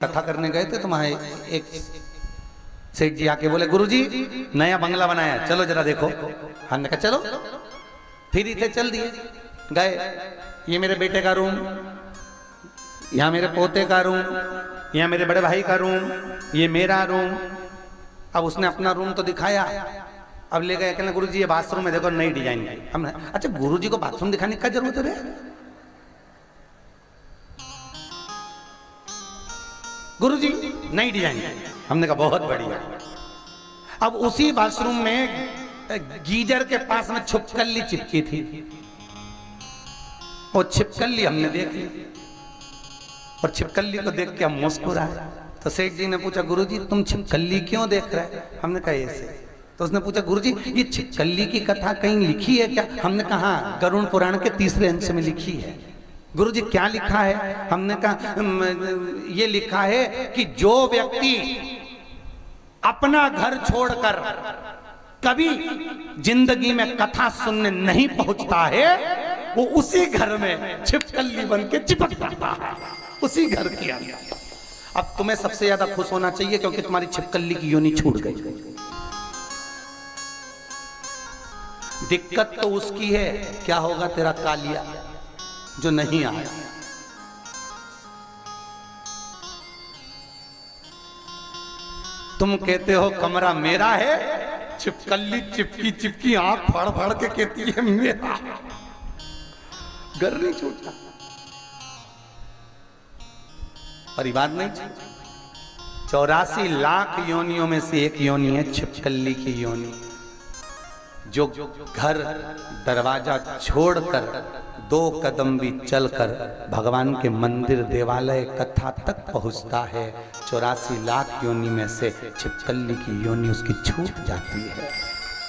कथा करने गए थे तो वहां एक सेठ जी आके बोले, गुरुजी नया बंगला बनाया, चलो जरा देखो। हमने कहा चलो, फिर इथे चल दिए। गए, ये मेरे बेटे का रूम, यहाँ मेरे पोते का रूम, यहाँ मेरे बड़े भाई का रूम, ये मेरा रूम। अब उसने अपना रूम तो दिखाया, अब ले गए, कहने गुरुजी ये बाथरूम है, देखो नई डिजाइन की। हमने अच्छा गुरुजी को बाथरूम दिखाने की क्या जरूरत है? गुरुजी नई डिजाइन। हमने कहा बहुत बढ़िया। अब उसी बाथरूम में गीजर के पास में छिपकली चिपकी थी, वो छिपकली हमने देख ली और छिपकली को देख के हम मुस्कुराए। तो सेठ जी ने पूछा, गुरुजी तुम छिपकली क्यों देख रहे? हमने कहा ऐसे। तो उसने पूछा, गुरुजी ये छिपकली की कथा कहीं लिखी है क्या? हमने कहा गरुड़ पुराण के 3रे अंश में लिखी है। गुरुजी क्या लिखा है? हमने कहा ये लिखा है कि जो व्यक्ति अपना घर छोड़कर कभी जिंदगी में कथा सुनने नहीं पहुंचता है, वो उसी घर में छिपकली बन के चिपक जाता है, उसी घर के अंदर। अब तुम्हें सबसे ज्यादा खुश होना चाहिए क्योंकि तुम्हारी छिपकली की योनि छूट गई। दिक्कत तो उसकी है, क्या होगा तेरा कालिया जो नहीं आया। तुम कहते हो कमरा मेरा है, छिपकली चिपकी चिपकी आंख फाड़ फाड़ के कहती है मेरा। घर नहीं छूटा, परिवार नहीं छूटा। 84 लाख योनियों में से एक योनि है छिपकली की योनि, जो घर दरवाजा छोड़कर 2 कदम भी चलकर भगवान के मंदिर देवालय कथा तक पहुंचता है। 84 लाख योनि में से छिपकली की योनि उसकी छूट जाती है,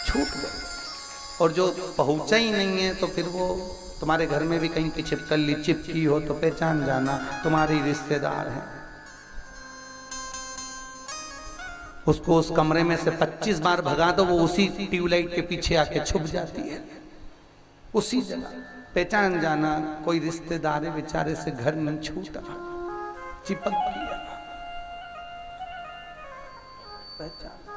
छूट गई। और जो पहुंचा ही नहीं है तो फिर वो तुम्हारे घर में भी कहीं की छिपकली चिपकी हो तो पहचान जाना तुम्हारी रिश्तेदार है। उसको उस कमरे में से 25 बार भगा दो, वो उसी ट्यूबलाइट के पीछे आके छुप जाती है, उसी जगह। पहचान जाना कोई रिश्तेदार है, बेचारे से घर नहीं छूटा, चिपक गया, पहचान।